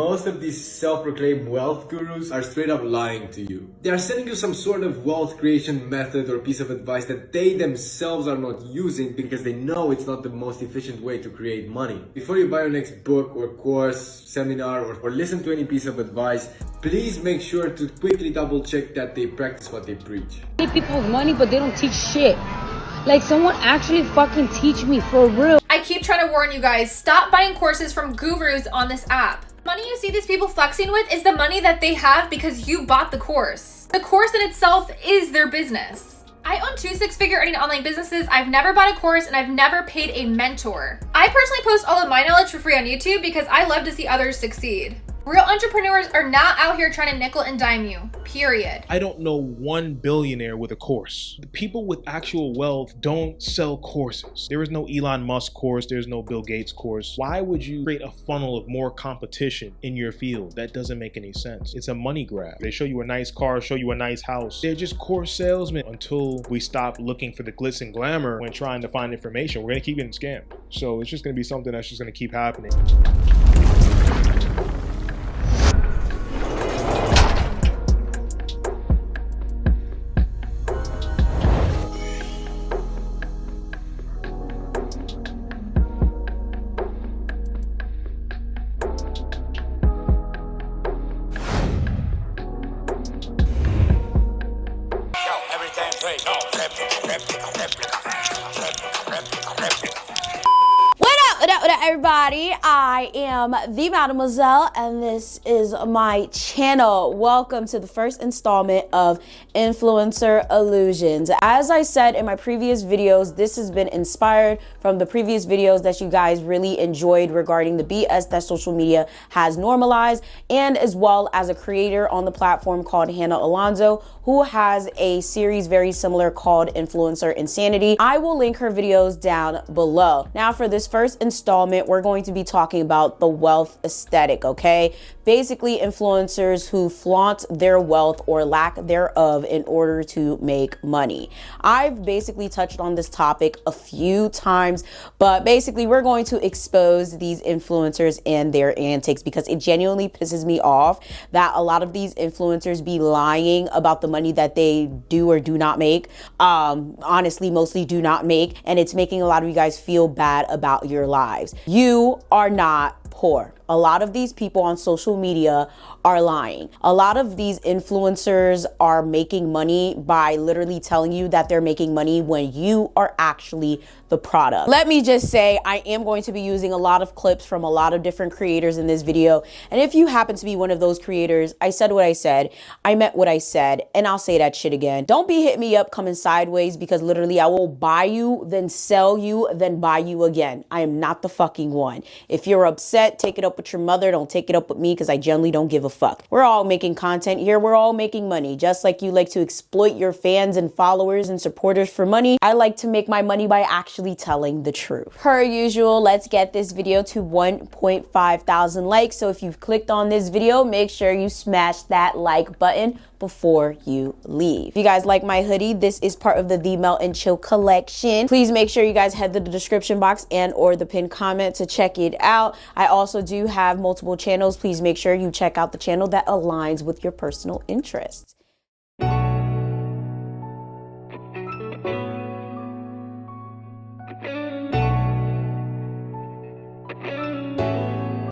Most of these self-proclaimed wealth gurus are straight up lying to you. They are selling you some sort of wealth creation method or piece of advice that they themselves are not using because they know it's not the most efficient way to create money. Before you buy your next book or course, seminar, or listen to any piece of advice, please make sure to quickly double check that they practice what they preach. They pay people with money, but they don't teach shit. Like, someone actually fucking teach me for real. I keep trying to warn you guys, stop buying courses from gurus on this app. Money you see these people flexing with is the money that they have because you bought the course. The course in itself is their business. I own 2 six-figure earning online businesses. I've never bought a course and I've never paid a mentor. I personally post all of my knowledge for free on YouTube because I love to see others succeed. Real entrepreneurs are not out here trying to nickel and dime you, period. I don't know one billionaire with a course. The people with actual wealth don't sell courses. There is no Elon Musk course. There's no Bill Gates course. Why would you create a funnel of more competition in your field? That doesn't make any sense. It's a money grab. They show you a nice car, show you a nice house. They're just course salesmen until we stop looking for the glitz and glamour when trying to find information. We're gonna keep getting scammed. So it's just gonna be something that's just gonna keep happening. What up, everybody? I am the Mademoiselle, and this is my channel. Welcome to the first installment of Influencer Illusions. As I said in my previous videos, this has been inspired from the previous videos that you guys really enjoyed regarding the BS that social media has normalized, and as well as a creator on the platform called Alonzo, who has a series very similar called Influencer Insanity. I will link her videos down below. Now, for this first installment, we're going to be talking about the wealth aesthetic, okay? Basically, influencers who flaunt their wealth or lack thereof in order to make money. I've basically touched on this topic a few times, but basically we're going to expose these influencers and their antics because it genuinely pisses me off that a lot of these influencers be lying about the money that they do or do not make. Honestly, mostly do not make, and it's making a lot of you guys feel bad about your lives. You are not poor. A lot of these people on social media are lying. A lot of these influencers are making money by literally telling you that they're making money when you are actually the product. Let me just say, I am going to be using a lot of clips from a lot of different creators in this video. And if you happen to be one of those creators, I said what I said, I meant what I said, and I'll say that shit again. Don't be hit me up coming sideways because literally I will buy you, then sell you, then buy you again. I am not the fucking one. If you're upset, take it up with your mother. Don't take it up with me because I generally don't give a fuck. We're all making content here. We're all making money. Just like you like to exploit your fans and followers and supporters for money, I like to make my money by actually telling the truth. Per usual, let's get this video to 1.5 thousand likes. So if you've clicked on this video, make sure you smash that like button before you leave. If you guys like my hoodie, this is part of the Melt and Chill collection. Please make sure you guys head to the description box and or the pinned comment to check it out. I also do have multiple channels. Please make sure you check out the channel that aligns with your personal interests.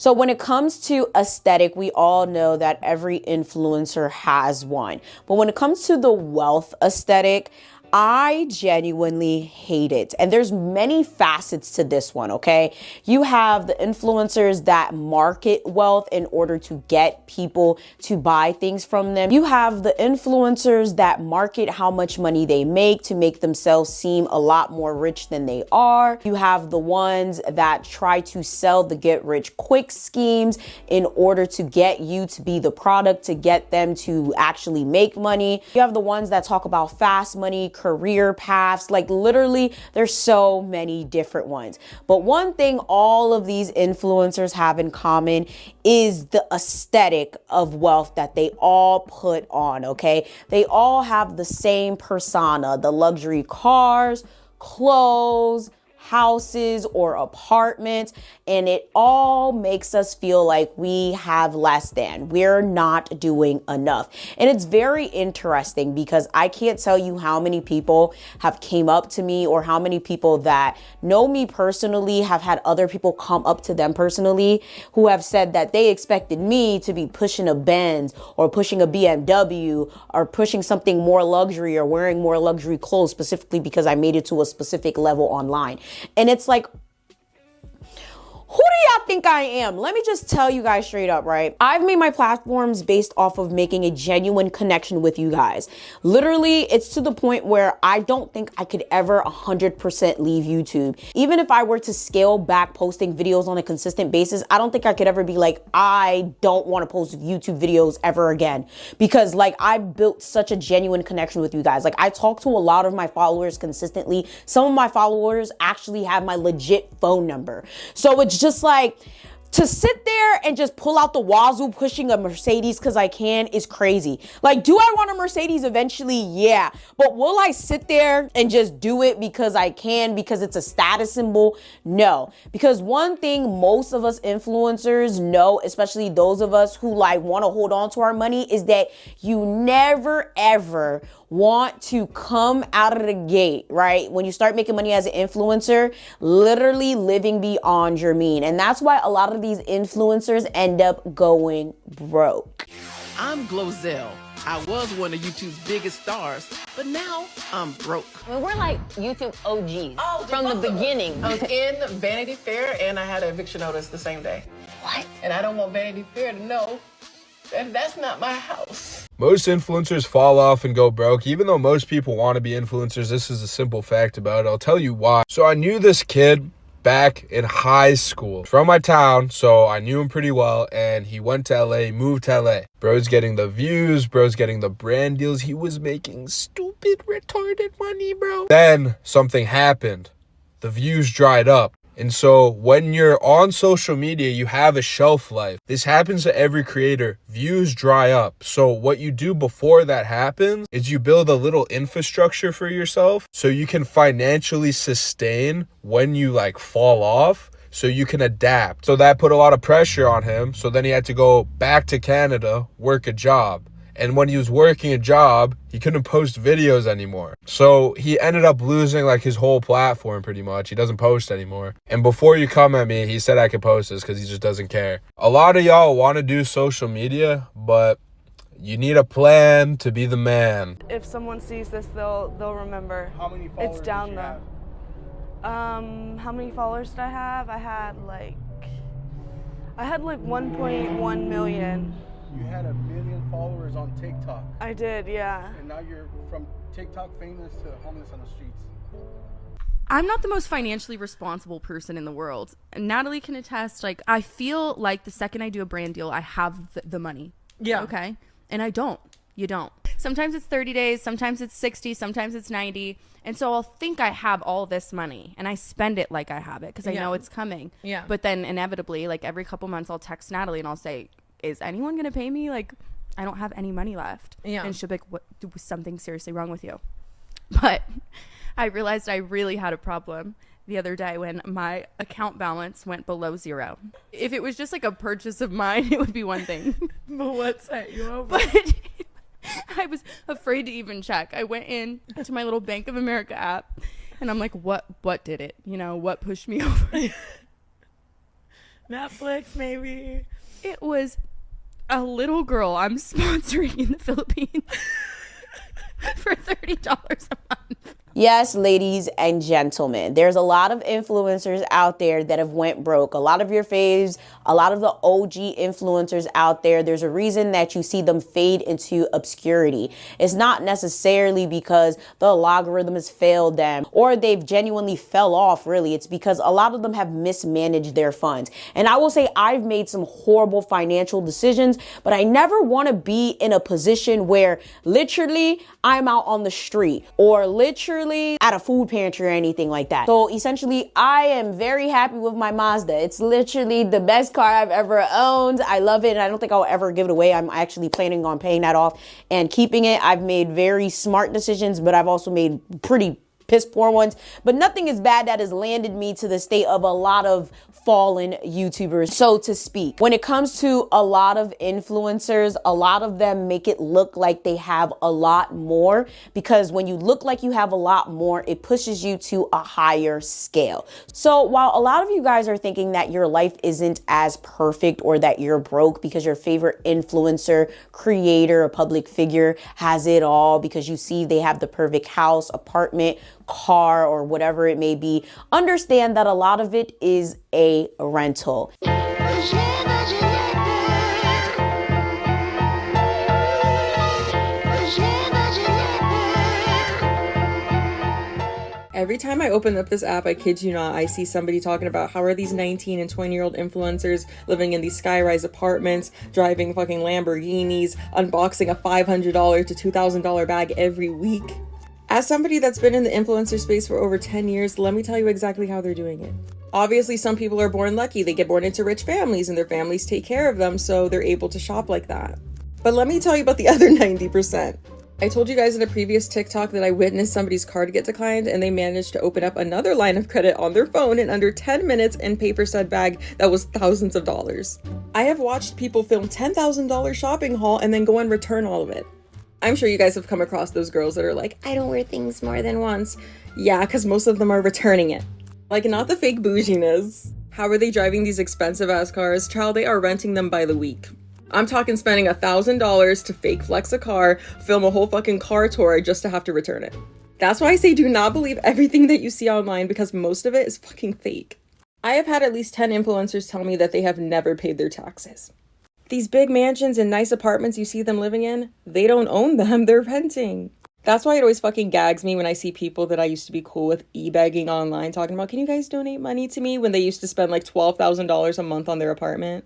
So when it comes to aesthetic, we all know that every influencer has one. But when it comes to the wealth aesthetic, I genuinely hate it. And there's many facets to this one, okay? You have the influencers that market wealth in order to get people to buy things from them. You have the influencers that market how much money they make to make themselves seem a lot more rich than they are. You have the ones that try to sell the get rich quick schemes in order to get you to be the product, to get them to actually make money. You have the ones that talk about fast money, career paths, like literally there's so many different ones. But one thing all of these influencers have in common is the aesthetic of wealth that they all put on, okay? They all have the same persona, the luxury cars, clothes, houses or apartments, and it all makes us feel like we have less than. We're not doing enough. And it's very interesting because I can't tell you how many people have came up to me, or how many people that know me personally have had other people come up to them personally who have said that they expected me to be pushing a Benz or pushing a BMW or pushing something more luxury or wearing more luxury clothes specifically because I made it to a specific level online. And it's like, who do y'all think I am? Let me just tell you guys straight up, right? I've made my platforms based off of making a genuine connection with you guys. Literally, it's to the point where I don't think I could ever 100% leave YouTube. Even if I were to scale back posting videos on a consistent basis, I don't think I could ever be like, I don't want to post YouTube videos ever again. Because like, I've built such a genuine connection with you guys. Like, I talk to a lot of my followers consistently. Some of my followers actually have my legit phone number. So it's just like, to sit there and just pull out the wazoo pushing a Mercedes because I can is crazy. Like, do I want a Mercedes eventually? Yeah. But will I sit there and just do it because I can, because it's a status symbol? No. Because one thing most of us influencers know, especially those of us who like want to hold on to our money, is that you never ever want to come out of the gate, right? When you start making money as an influencer, literally living beyond your mean. And that's why a lot of these influencers end up going broke. I'm Glozell. I was one of YouTube's biggest stars, but now I'm broke. Well, we're like YouTube OGs from the beginning. I was in Vanity Fair and I had an eviction notice the same day. What? And I don't want Vanity Fair to know that that's not my house. Most influencers fall off and go broke. Even though most people want to be influencers, this is a simple fact about it. I'll tell you why. So I knew this kid back in high school from my town, so I knew him pretty well, and he went to LA, moved to LA. Bro's getting the views, bro's getting the brand deals. He was making stupid, retarded money, bro. Then something happened. The views dried up. And so when you're on social media, you have a shelf life. This happens to every creator. Views dry up. So what you do before that happens is you build a little infrastructure for yourself so you can financially sustain when you like fall off, so you can adapt. So that put a lot of pressure on him. So then he had to go back to Canada, work a job. And when he was working a job, he couldn't post videos anymore. So he ended up losing like his whole platform pretty much. He doesn't post anymore. And before you come at me, he said I could post this because he just doesn't care. A lot of y'all want to do social media, but you need a plan to be the man. If someone sees this, they'll remember. How many followers It's down did you there. have? How many followers did I have? I had like 1.1 million. You had 1 million followers on TikTok, I did, yeah. and now you're from TikTok famous to homeless on the streets. I'm not the most financially responsible person in the world. Natalie can attest, like, I feel like the second I do a brand deal, I have the money. Yeah. Okay? And I don't. You don't. Sometimes it's 30 days, sometimes it's 60, sometimes it's 90. And so I'll think I have all this money and I spend it like I have it because I know it's coming. Yeah. But then inevitably, like every couple months, I'll text Natalie and I'll say, is anyone going to pay me? Like, I don't have any money left. Yeah. And she'll be like, what, was something seriously wrong with you? But I realized I really had a problem the other day when my account balance went below 0. If it was just like a purchase of mine, it would be one thing. But what set you over? But I was afraid to even check. I went in to my little Bank of America app and I'm like, what did it? You know, what pushed me over? Netflix, maybe. It was a little girl I'm sponsoring in the Philippines for $30 a month. Yes, ladies and gentlemen, there's a lot of influencers out there that have went broke. A lot of your faves, a lot of the OG influencers out there, there's a reason that you see them fade into obscurity. It's not necessarily because the algorithm has failed them or they've genuinely fell off, really. It's because a lot of them have mismanaged their funds. And I will say I've made some horrible financial decisions, but I never want to be in a position where literally I'm out on the street or literally at a food pantry or anything like that. So essentially, I am very happy with my Mazda. It's literally the best car I've ever owned. I love it, and I don't think I'll ever give it away. I'm actually planning on paying that off and keeping it. I've made very smart decisions, but I've also made pretty piss poor ones, but nothing is bad that has landed me to the state of a lot of fallen YouTubers, so to speak. When it comes to a lot of influencers, a lot of them make it look like they have a lot more, because when you look like you have a lot more, it pushes you to a higher scale. So while a lot of you guys are thinking that your life isn't as perfect or that you're broke because your favorite influencer, creator, or public figure has it all because you see they have the perfect house, apartment, car, or whatever it may be, understand that a lot of it is a rental. Every time I open up this app, I kid you not, I see somebody talking about how are these 19 and 20-year-old influencers living in these skyrise apartments, driving fucking Lamborghinis, unboxing a $500 to $2,000 bag every week. As somebody that's been in the influencer space for over 10 years, let me tell you exactly how they're doing it. Obviously, some people are born lucky. They get born into rich families and their families take care of them, so they're able to shop like that. But let me tell you about the other 90%. I told you guys in a previous TikTok that I witnessed somebody's card get declined and they managed to open up another line of credit on their phone in under 10 minutes and pay for said bag that was thousands of dollars. I have watched people film $10,000 shopping haul and then go and return all of it. I'm sure you guys have come across those girls that are like, I don't wear things more than once. Yeah, because most of them are returning it. Like, not the fake bouginess. How are they driving these expensive ass cars? Child, they are renting them by the week. I'm talking spending $1,000 to fake flex a car, film a whole fucking car tour just to have to return it. That's why I say do not believe everything that you see online, because most of it is fucking fake. I have had at least 10 influencers tell me that they have never paid their taxes. These big mansions and nice apartments you see them living in, they don't own them, they're renting. That's why it always fucking gags me when I see people that I used to be cool with e-begging online talking about, can you guys donate money to me, when they used to spend like $12,000 a month on their apartment.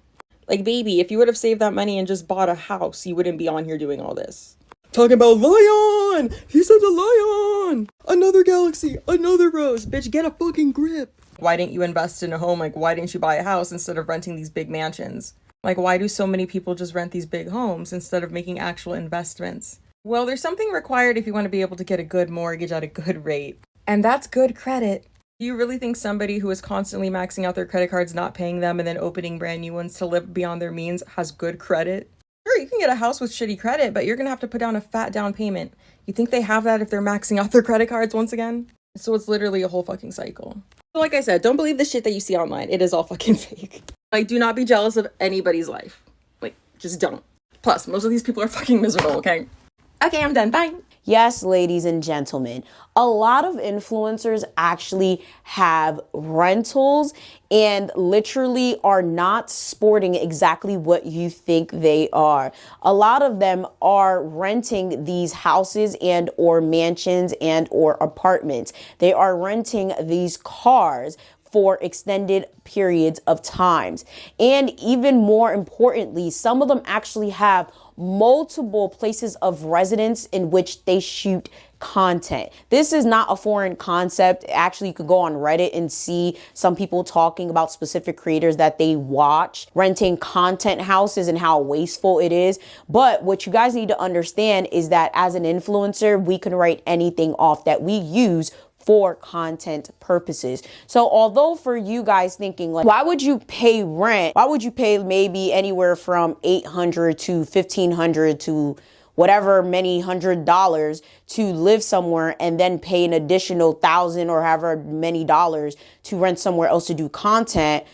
Like, baby, if you would have saved that money and just bought a house, you wouldn't be on here doing all this. Talking about lion! He said a lion! Another galaxy, another rose. Bitch, get a fucking grip. Why didn't you invest in a home? Like, why didn't you buy a house instead of renting these big mansions? Like, why do so many people just rent these big homes instead of making actual investments? Well, there's something required if you want to be able to get a good mortgage at a good rate. And that's good credit. Do you really think somebody who is constantly maxing out their credit cards, not paying them, and then opening brand new ones to live beyond their means has good credit? Sure, you can get a house with shitty credit, but you're going to have to put down a fat down payment. You think they have that if they're maxing out their credit cards once again? So it's literally a whole fucking cycle. So like I said, don't believe the shit that you see online. It is all fucking fake. Like, do not be jealous of anybody's life. Like, just don't. Plus, most of these people are fucking miserable, okay? Okay, I'm done. Bye. Yes, ladies and gentlemen, a lot of influencers actually have rentals and literally are not sporting exactly what you think they are. A lot of them are renting these houses and or mansions and or apartments. They are renting these cars for extended periods of times. And even more importantly, some of them actually have multiple places of residence in which they shoot content. This is not a foreign concept. Actually, you could go on Reddit and see some people talking about specific creators that they watch renting content houses and how wasteful it is. But what you guys need to understand is that as an influencer, we can write anything off that we use for content purposes. So although for you guys thinking like, why would you pay rent? Why would you pay maybe anywhere from $800 to $1,500 to whatever many $100s to live somewhere and then pay an additional $1,000 or however many dollars to rent somewhere else to do content?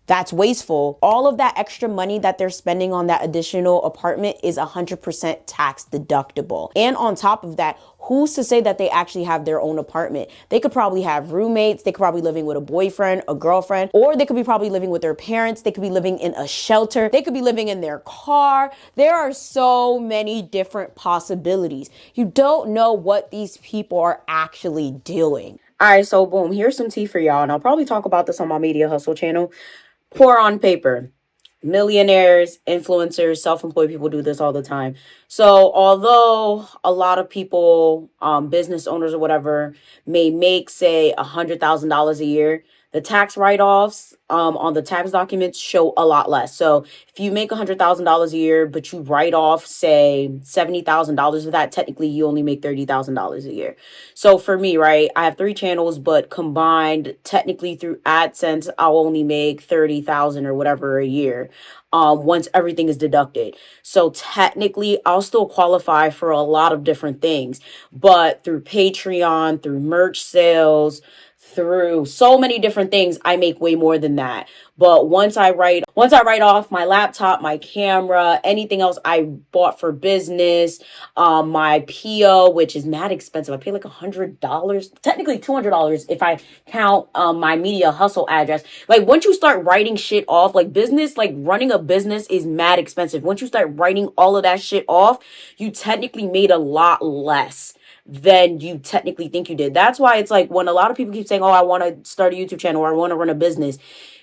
That's wasteful. All of that extra money that they're spending on that additional apartment is 100% tax deductible. And on top of that, who's to say that they actually have their own apartment? They could probably have roommates. They could probably be living with a boyfriend, a girlfriend, or they could be probably living with their parents. They could be living in a shelter. They could be living in their car. There are so many different possibilities. You don't know what these people are actually doing. All right, so boom, here's some tea for y'all. And I'll probably talk about this on my Media Hustle channel. Pour on paper. Millionaires, influencers, self-employed people do this all the time. So although a lot of people, business owners or whatever, may make, say, $100,000 a year, The tax write-offs on the tax documents show a lot less. So if you make $100,000 a year, but you write off, say, $70,000 of that, technically you only make $30,000 a year. So for me, right, I have 3 channels, but combined technically through AdSense, I'll only make 30,000 or whatever a year. Once everything is deducted. So technically, I'll still qualify for a lot of different things, but through Patreon, through merch sales, through so many different things, I make way more than that. But once I write off my laptop, my camera, anything else I bought for business, my PO, which is mad expensive. I pay like $100, technically $200 if I count my media hustle address. Like once you start writing shit off, like business, like running a business is mad expensive. Once you start writing all of that shit off, you technically made a lot less than you technically think you did. That's why it's like when a lot of people keep saying, oh, I want to start a YouTube channel or I want to run a business,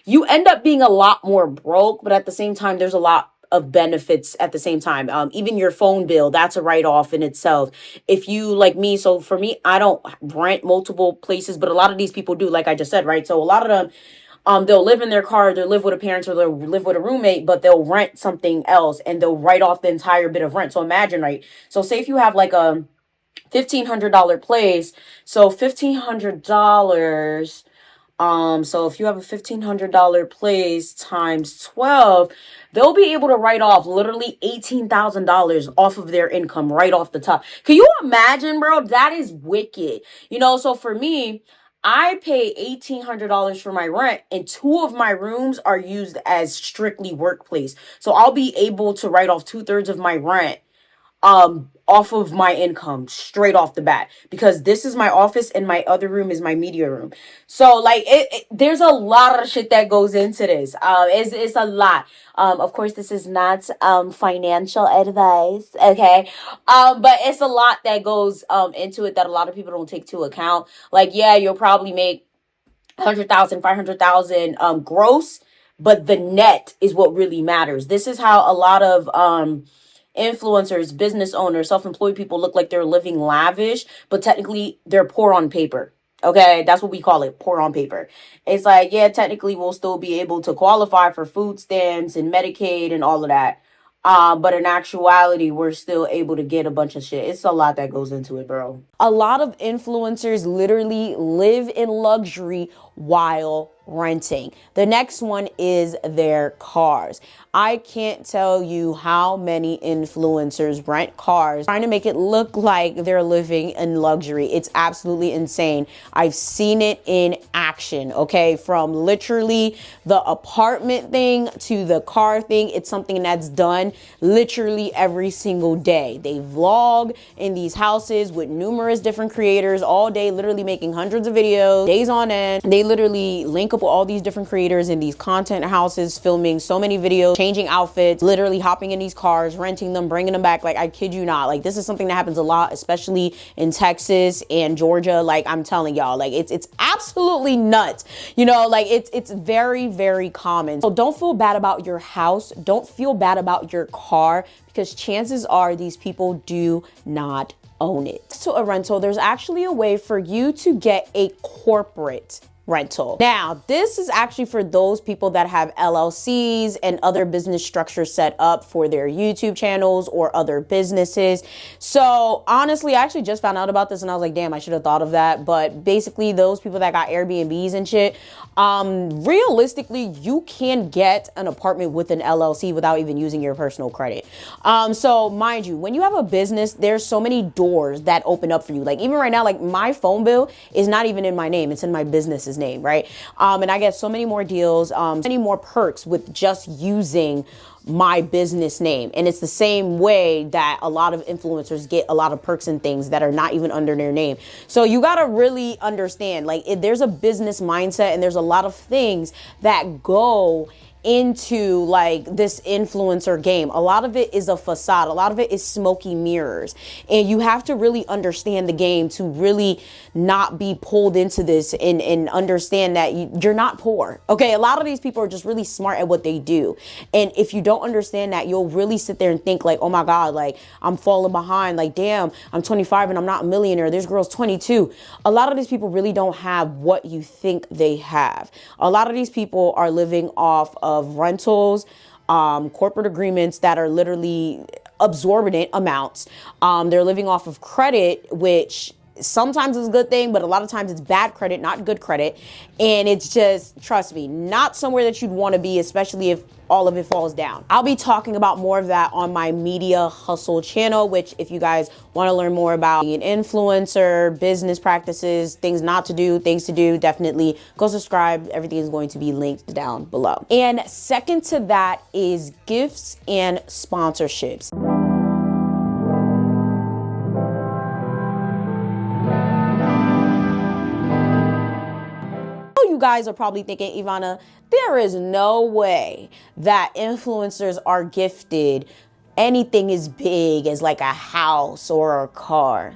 you end up being a lot more broke, but at the same time, there's a lot of benefits at the same time. Even your phone bill, that's a write-off in itself. If you like me, so for me, I don't rent multiple places, but a lot of these people do, like I just said, right? So a lot of them, they'll live in their car, they'll live with a parent, or they'll live with a roommate, but they'll rent something else and they'll write off the entire bit of rent. So imagine, right? So say if you have like a $1,500 place, so $1,500, so if you have a $1,500 place times 12, they'll be able to write off literally $18,000 off of their income right off the top. Can you imagine, bro? That is wicked. You know, so for me, I pay $1,800 for my rent, and 2 of my rooms are used as strictly workplace. So I'll be able to write off 2/3 of my rent off of my income straight off the bat, because this is my office and my other room is my media room. So like there's a lot of shit that goes into this. It's a lot. Of course, this is not financial advice, okay? But it's a lot that goes into it that a lot of people don't take into account. Like, yeah, you'll probably make 100,000, 500,000 gross, but the net is what really matters. This is how a lot of influencers, business owners, self-employed people look like they're living lavish, but technically they're poor on paper. Okay, that's what we call it, poor on paper. It's like, yeah, technically we'll still be able to qualify for food stamps and Medicaid and all of that. But in actuality, we're still able to get a bunch of shit. It's a lot that goes into it, bro. A lot of influencers literally live in luxury while renting. The next one is their cars. I can't tell you how many influencers rent cars trying to make it look like they're living in luxury. It's absolutely insane. I've seen it in action, okay? From literally the apartment thing to the car thing. It's something that's done literally every single day. They vlog in these houses with numerous different creators all day, literally making hundreds of videos, days on end. They literally link up with all these different creators in these content houses, filming so many videos, changing outfits, literally hopping in these cars, renting them, bringing them back. Like, I kid you not. Like, this is something that happens a lot, especially in Texas and Georgia. Like, I'm telling y'all, like, it's absolutely nuts. You know, like, it's very, very common. So don't feel bad about your house. Don't feel bad about your car, because chances are these people do not own it. So a rental, there's actually a way for you to get a corporate rental. Now, this is actually for those people that have LLCs and other business structures set up for their YouTube channels or other businesses. So honestly, I actually just found out about this and I was like, damn, I should have thought of that. But basically, those people that got Airbnbs and shit, realistically, you can get an apartment with an LLC without even using your personal credit. So mind you, when you have a business, there's so many doors that open up for you. Like, even right now, like, my phone bill is not even in my name. It's in my business's name, right? And I get so many more deals, many more perks with just using my business name. And it's the same way that a lot of influencers get a lot of perks and things that are not even under their name. So you got to really understand, like, there's a business mindset and there's a lot of things that go into like this influencer game. A lot of it is a facade. A lot of it is smoky mirrors. And you have to really understand the game to really not be pulled into this and understand that you're not poor. Okay, a lot of these people are just really smart at what they do. And if you don't understand that, you'll really sit there and think like, oh my God, like I'm falling behind. Like, damn, I'm 25 and I'm not a millionaire. This girl's 22. A lot of these people really don't have what you think they have. A lot of these people are living off of rentals, corporate agreements that are literally absorbent amounts. They're living off of credit, which sometimes is a good thing, but a lot of times it's bad credit, not good credit. And it's just, trust me, not somewhere that you'd want to be, especially if all of it falls down. I'll be talking about more of that on my Media Hustle channel, which if you guys want to learn more about being an influencer, business practices, things not to do, things to do, definitely go subscribe. Everything is going to be linked down below. And second to that is gifts and sponsorships. You guys are probably thinking, Ivana, there is no way that influencers are gifted anything as big as like a house or a car.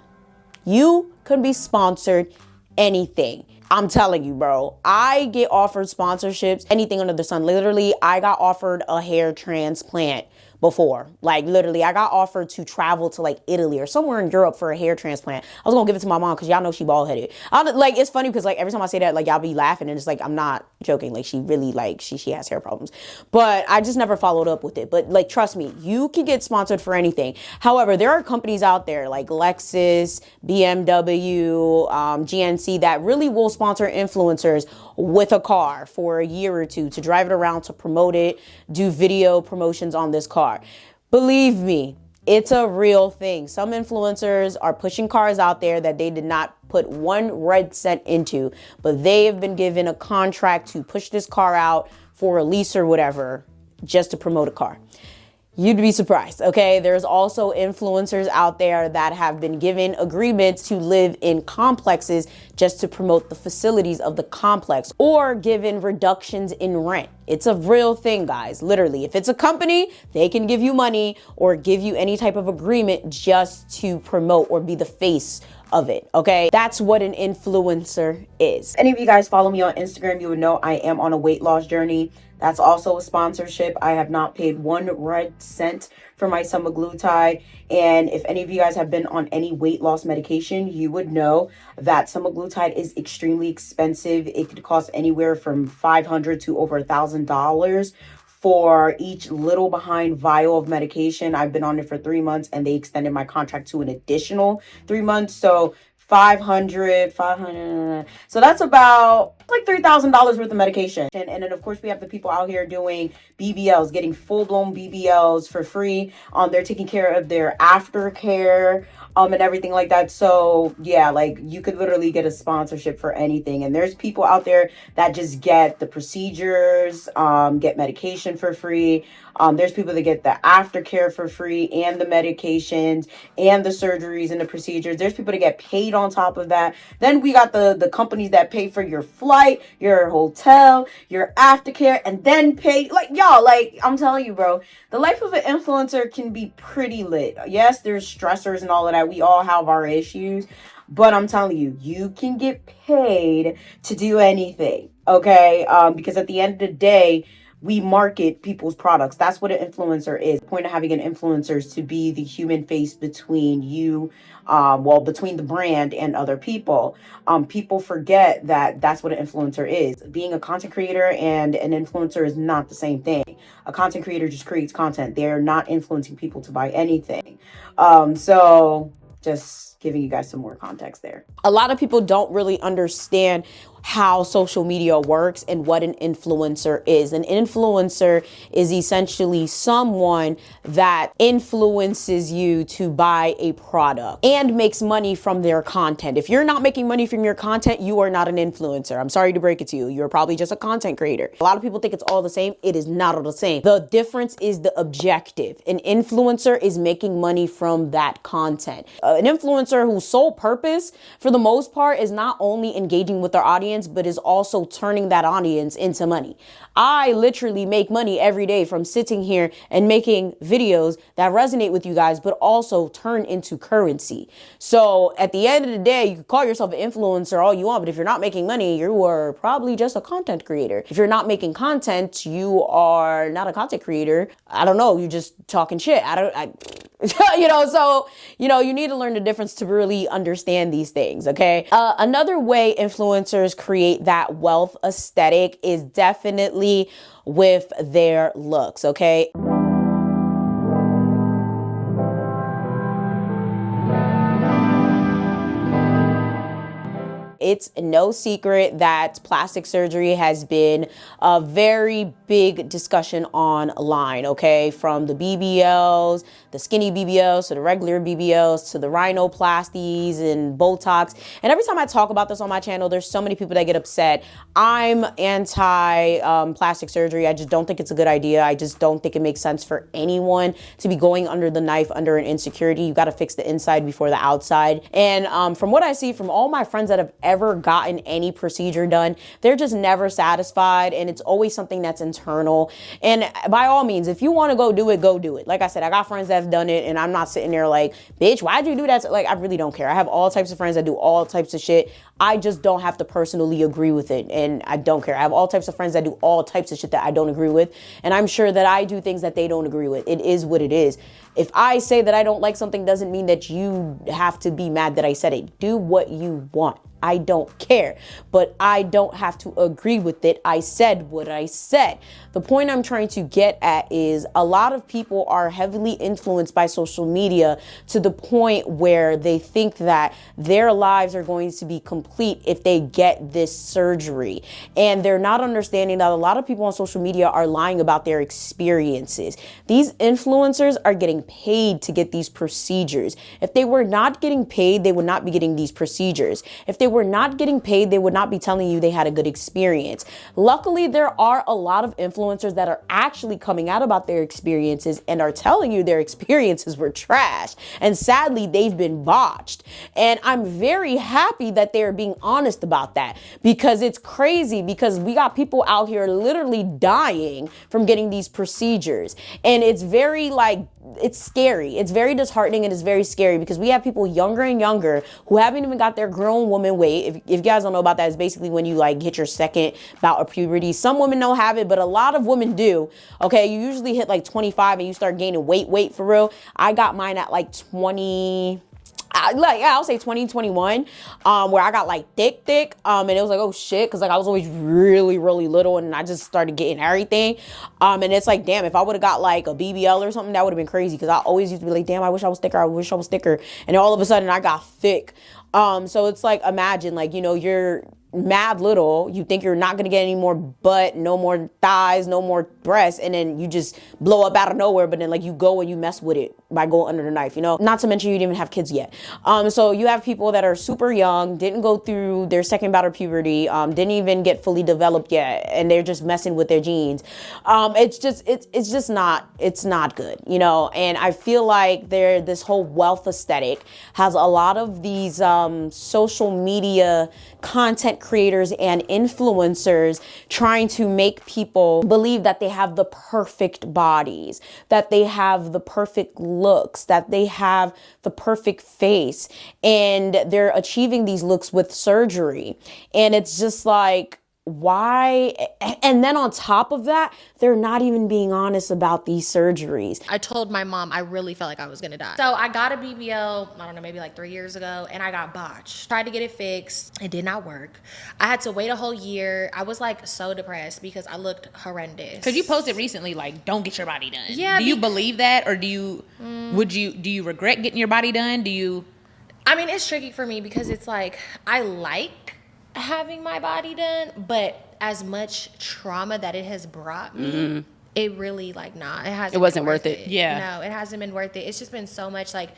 You can be sponsored anything. I'm telling you, bro, I get offered sponsorships, anything under the sun. Literally, I got offered a hair transplant before. Like, literally, I got offered to travel to like Italy or somewhere in Europe for a hair transplant. I was gonna give it to my mom because y'all know she bald headed. Like, it's funny because like every time I say that, like y'all be laughing and it's like, I'm not joking. Like, she really like, she has hair problems, but I just never followed up with it. But like, trust me, you can get sponsored for anything. However, there are companies out there like Lexus, BMW, GNC that really will sponsor influencers with a car for a year or two to drive it around, to promote it, do video promotions on this car. Believe me, it's a real thing. Some influencers are pushing cars out there that they did not put 1 red cent into, but they have been given a contract to push this car out for a lease or whatever, just to promote a car. You'd be surprised, okay? There's also influencers out there that have been given agreements to live in complexes just to promote the facilities of the complex, or given reductions in rent. It's a real thing, guys. Literally, if it's a company, they can give you money or give you any type of agreement just to promote or be the face of it, okay? That's what an influencer is. Any of you guys follow me on Instagram, you would know I am on a weight loss journey. That's also a sponsorship. I have not paid 1 red cent for my semaglutide. And if any of you guys have been on any weight loss medication, you would know that semaglutide is extremely expensive. It could cost anywhere from $500 to over $1,000 for each little behind vial of medication. I've been on it for 3 months and they extended my contract to an additional 3 months. So 500. So that's about like $3,000 worth of medication. And then of course we have the people out here doing BBLs, getting full-blown BBLs for free. They're taking care of their aftercare and everything like that. So yeah, like you could literally get a sponsorship for anything. And there's people out there that just get the procedures, get medication for free. There's people that get the aftercare for free and the medications and the surgeries and the procedures. There's people that get paid on top of that. Then we got the companies that pay for your flight, your hotel, your aftercare, and then pay, like, y'all, like, I'm telling you, bro, the life of an influencer can be pretty lit. Yes, there's stressors and all of that. We all have our issues, but I'm telling you, you can get paid to do anything, okay? Because at the end of the day, we market people's products. That's what an influencer is. The point of having an influencer is to be the human face between you, between the brand and other people. People forget that that's what an influencer is. Being a content creator and an influencer is not the same thing. A content creator just creates content. They're not influencing people to buy anything. So just giving you guys some more context there. A lot of people don't really understand how social media works and what an influencer is. An influencer is essentially someone that influences you to buy a product and makes money from their content. If you're not making money from your content, you are not an influencer. I'm sorry to break it to you. You're probably just a content creator. A lot of people think it's all the same. It is not all the same. The difference is the objective. An influencer is making money from that content. An influencer influencer whose sole purpose for the most part is not only engaging with their audience, but is also turning that audience into money. I literally make money every day from sitting here and making videos that resonate with you guys, but also turn into currency. So at the end of the day, you can call yourself an influencer all you want, but if you're not making money, you are probably just a content creator. If you're not making content, you are not a content creator. I don't know. You're just talking shit. So, you need to learn the difference to really understand these things. Okay. Another way influencers create that wealth aesthetic is definitely with their looks. Okay. It's no secret that plastic surgery has been a very big discussion online, okay? From the BBLs, the skinny BBLs, to the regular BBLs, to the rhinoplasties and Botox. And every time I talk about this on my channel, there's so many people that get upset. I'm anti plastic surgery. I just don't think it's a good idea. I just don't think it makes sense for anyone to be going under the knife under an insecurity. You got to fix the inside before the outside. And from what I see from all my friends that have ever gotten any procedure done, they're just never satisfied, and it's always something that's internal. And by all means, if you want to go do it, go do it. Like I said, I got friends that have done it, and I'm not sitting there like, bitch, why'd you do that? Like, I really don't care. I have all types of friends that do all types of shit. I just don't have to personally agree with it, and I don't care. I have all types of friends that do all types of shit that I don't agree with, and I'm sure that I do things that they don't agree with. It is what it is. If I say that I don't like something doesn't mean that you have to be mad that I said it. Do what you want. I don't care, but I don't have to agree with it. I said what I said. The point I'm trying to get at is a lot of people are heavily influenced by social media to the point where they think that their lives are going to be complete if they get this surgery. And they're not understanding that a lot of people on social media are lying about their experiences. These influencers are getting paid to get these procedures. If they were not getting paid, they would not be getting these procedures. If they were not getting paid, they would not be telling you they had a good experience. Luckily, there are a lot of influencers that are actually coming out about their experiences and are telling you their experiences were trash. And sadly, they've been botched. And I'm very happy that they're being honest about that, because it's crazy, because we got people out here literally dying from getting these procedures. And it's very it's scary. It's very disheartening, and it's very scary because we have people younger and younger who haven't even got their grown woman weight. If you guys don't know about that, it's basically when you hit your second bout of puberty. Some women don't have it, but a lot of women do. Okay, you usually hit 25 and you start gaining weight for real. I got mine at 20. I'll say 2021, where I got thick, and it was oh shit, because I was always really, really little, and I just started getting everything, and it's damn, if I would have got a BBL or something, that would have been crazy, because I always used to be damn, I wish I was thicker, and all of a sudden I got thick. So it's imagine you're mad little, you think you're not gonna get any more butt, no more thighs, no more breasts, and then you just blow up out of nowhere, but then you go and you mess with it by going under the knife, not to mention you didn't even have kids yet. So you have people that are super young, didn't go through their second bout of puberty, didn't even get fully developed yet, and they're just messing with their genes. It's not good, and I feel like this whole wealth aesthetic has a lot of these social media content creators and influencers trying to make people believe that they have the perfect bodies, that they have the perfect looks, that they have the perfect face, and they're achieving these looks with surgery. And it's just why? And then on top of that, they're not even being honest about these surgeries. I told my mom I really felt like I was gonna die. So I got a BBL, I don't know, maybe 3 years ago, and I got botched. Tried to get it fixed. It did not work. I had to wait a whole year. I was so depressed because I looked horrendous. Because you posted recently, don't get your body done. Yeah. Do you believe that? Or do you regret getting your body done? I mean, it's tricky for me because it's I like having my body done, but as much trauma that it has brought me, it really it wasn't worth it. No, it hasn't been worth it. It's just been so much then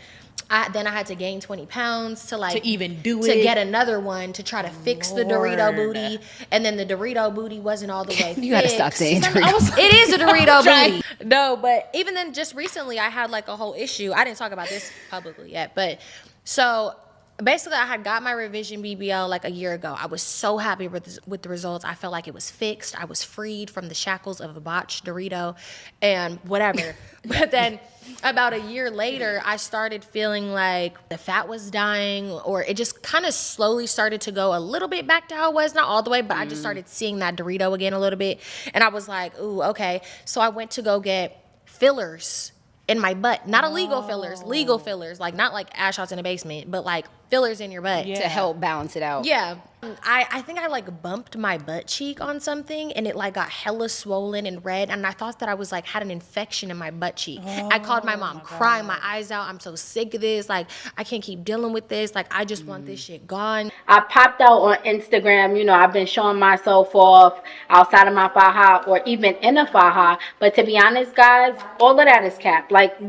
I had to gain 20 pounds to even do to get another one to try to fix the Dorito booty, and then the Dorito booty wasn't all the way you gotta stop saying Dorito. It is a Dorito booty. No, but even then, just recently I had a whole issue. I didn't talk about this publicly yet, but so Basically, I had got my revision BBL like a year ago. I was so happy with the results. I felt like it was fixed. I was freed from the shackles of a botched Dorito and whatever. But then about a year later, I started feeling like the fat was dying, or it just kind of slowly started to go a little bit back to how it was, not all the way, but I just started seeing that Dorito again a little bit. And I was like, ooh, okay. So I went to go get fillers in my butt. Not illegal fillers, legal fillers. Like, not like ass shots in the basement, but like fillers in your butt. To help balance it out. Yeah. I think I like bumped my butt cheek on something and it like got hella swollen and red, and I thought that I was like had an infection in my butt cheek. I called my mom crying my eyes out. I'm so sick of this. Like, I can't keep dealing with this. Like, I just want this shit gone. I popped out on Instagram. You know, I've been showing myself off outside of my faja or even in a faja. But to be honest, guys, all of that is cap. Like,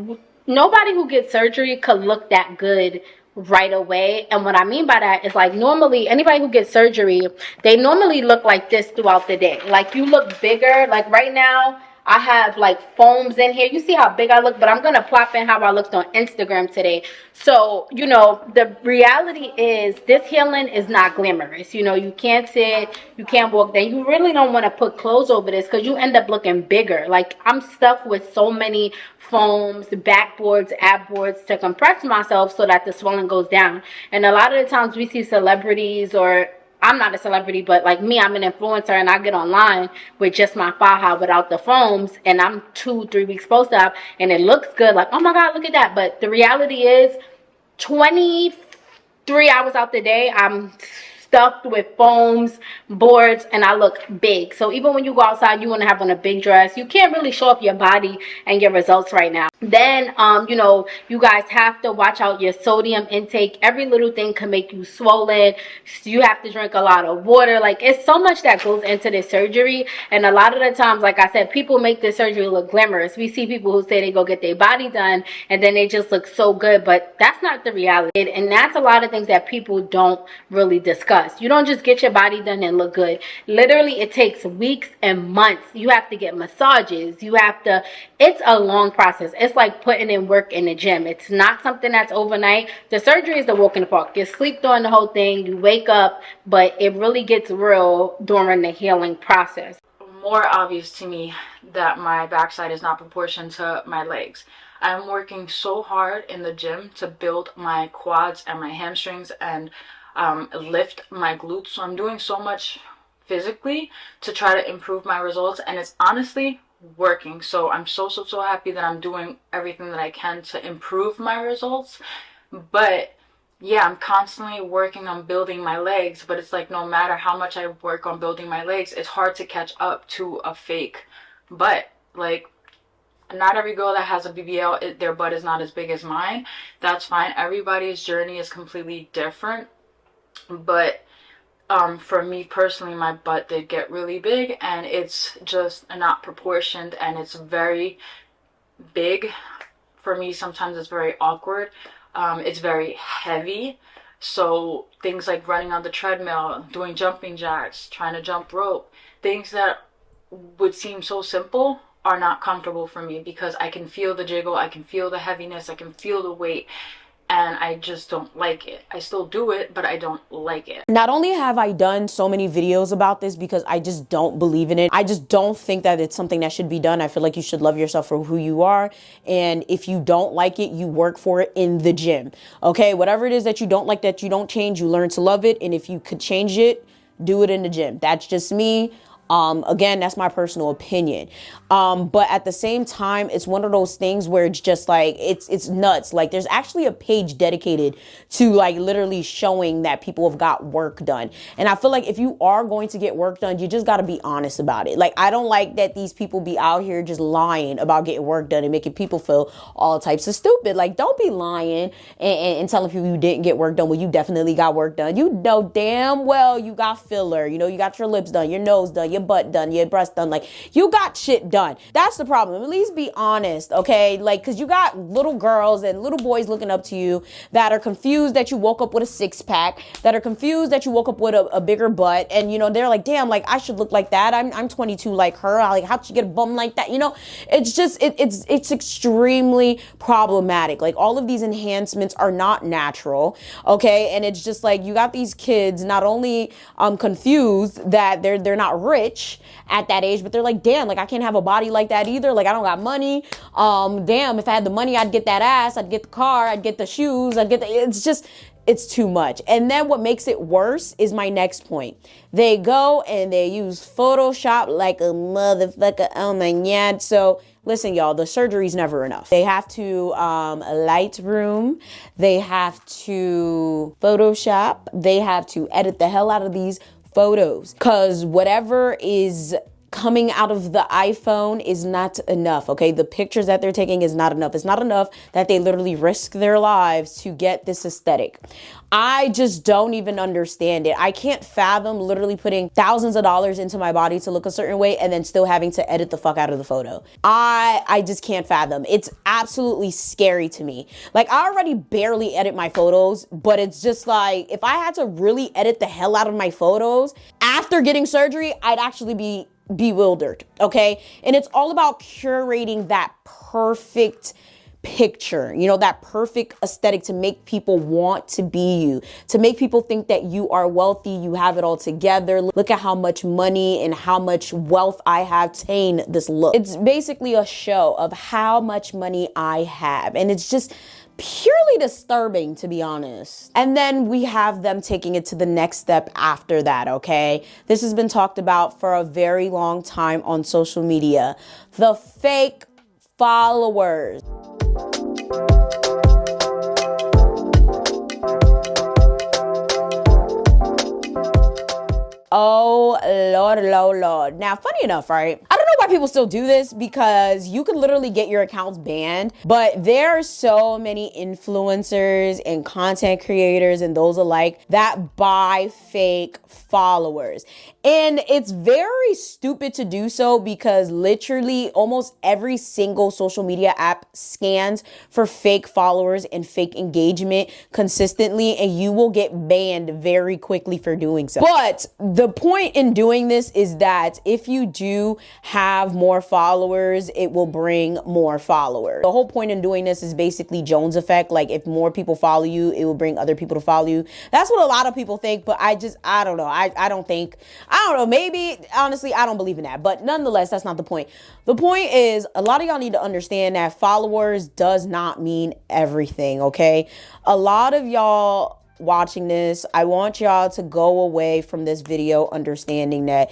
nobody who gets surgery could look that good right away. And what I mean by that is, like, normally anybody who gets surgery, they normally look like this throughout the day. Like, you look bigger. Like, right now I have like foams in here. You see how big I look, but I'm gonna plop in how I looked on Instagram today. So, you know, the reality is this healing is not glamorous. You know, you can't sit, you can't walk. Then you really don't want to put clothes over this because you end up looking bigger. Like, I'm stuck with so many foams, backboards, ab boards to compress myself so that the swelling goes down. And a lot of the times we see celebrities, or I'm not a celebrity, but like me, I'm an influencer, and I get online with just my faja without the foams, and I'm 2-3 weeks post-op, and it looks good. Like, oh my God, look at that. But the reality is 23 hours out the day, I'm stuffed with foams, boards, and I look big. So even when you go outside, you want to have on a big dress. You can't really show off your body and your results right now. Then, you know, you guys have to watch out your sodium intake. Every little thing can make you swollen. You have to drink a lot of water. Like, it's so much that goes into this surgery. And a lot of the times, like I said, people make this surgery look glamorous. We see people who say they go get their body done and then they just look so good, but that's not the reality. And that's a lot of things that people don't really discuss. You don't just get your body done and look good. Literally, it takes weeks and months. You have to get massages. You have to, it's a long process. It's like putting in work in the gym. It's not something that's overnight. The surgery is the walk in the park. You sleep during the whole thing. You wake up, but it really gets real during the healing process. More obvious to me that my backside is not proportioned to my legs. I'm working so hard in the gym to build my quads and my hamstrings and lift my glutes. So I'm doing so much physically to try to improve my results, and it's honestly working. So I'm so happy that I'm doing everything that I can to improve my results. But yeah, I'm constantly working on building my legs, but it's like no matter how much I work on building my legs, it's hard to catch up to a fake butt. Like, not every girl that has a BBL, their butt is not as big as mine. That's fine. Everybody's journey is completely different. But for me personally, my butt did get really big, and it's just not proportioned, and it's very big. For me, sometimes it's very awkward. It's very heavy. So things like running on the treadmill, doing jumping jacks, trying to jump rope, things that would seem so simple are not comfortable for me because I can feel the jiggle, I can feel the heaviness, I can feel the weight. And I just don't like it. I still do it, but I don't like it. Not only have I done so many videos about this because I just don't believe in it. I just don't think that it's something that should be done. I feel like you should love yourself for who you are. And if you don't like it, you work for it in the gym. Okay, whatever it is that you don't like, that you don't change, you learn to love it. And if you could change it, do it in the gym. That's just me. Again, that's my personal opinion. But at the same time, it's one of those things where it's just like, it's nuts. Like, there's actually a page dedicated to like literally showing that people have got work done. And I feel like if you are going to get work done, you just got to be honest about it. Like, I don't like that these people be out here just lying about getting work done and making people feel all types of stupid. Like, don't be lying and telling people you didn't get work done when you definitely got work done. You know damn well you got filler. You know, you got your lips done, your nose done, your your butt done, your breast done. Like, you got shit done. That's the problem. At least be honest, okay? Like, because you got little girls and little boys looking up to you that are confused that you woke up with a six-pack, that are confused that you woke up with a bigger butt, and, you know, they're like, damn, like, I should look like that. I'm 22 like her. Like, how'd she get a bum like that? You know, it's just, it's extremely problematic. Like, all of these enhancements are not natural, okay? And it's just like, you got these kids not only confused that they're not rich at that age, but they're like, damn, like, I can't have a body like that either. Like, I don't got money. Damn, if I had the money, I'd get that ass, I'd get the car, I'd get the shoes, it's too much. And then what makes it worse is my next point. They go and they use Photoshop like a motherfucker. Oh my God. So listen, y'all, the surgery's never enough. They have to Lightroom. They have to Photoshop. They have to edit the hell out of these photos, because whatever is coming out of the iPhone is not enough, okay? The pictures that they're taking is not enough. It's not enough that they literally risk their lives to get this aesthetic. I just don't even understand it. I can't fathom literally putting thousands of dollars into my body to look a certain way and then still having to edit the fuck out of the photo. I just can't fathom. It's absolutely scary to me. Like, I already barely edit my photos, but it's just like, if I had to really edit the hell out of my photos after getting surgery, I'd actually be bewildered, okay? And it's all about curating that perfect picture, you know, that perfect aesthetic to make people want to be you, to make people think that you are wealthy, you have it all together. Look at how much money and how much wealth I have to attain this look. It's basically a show of how much money I have, and it's just purely disturbing, to be honest. And then we have them taking it to the next step after that, okay? This has been talked about for a very long time on social media. The fake followers. Oh, Lord. Now, funny enough, right? I don't know why people still do this, because you could literally get your accounts banned, but there are so many influencers and content creators and those alike that buy fake followers. And it's very stupid to do so, because literally almost every single social media app scans for fake followers and fake engagement consistently, and you will get banned very quickly for doing so. But the point in doing this is that if you do have more followers, it will bring more followers. The whole point in doing this is basically Jones effect. Like, if more people follow you, it will bring other people to follow you. That's what a lot of people think, but I don't know. I don't know. Maybe, honestly, I don't believe in that. But nonetheless, that's not the point. The point is, a lot of y'all need to understand that followers does not mean everything, okay? A lot of y'all watching this, I want y'all to go away from this video understanding that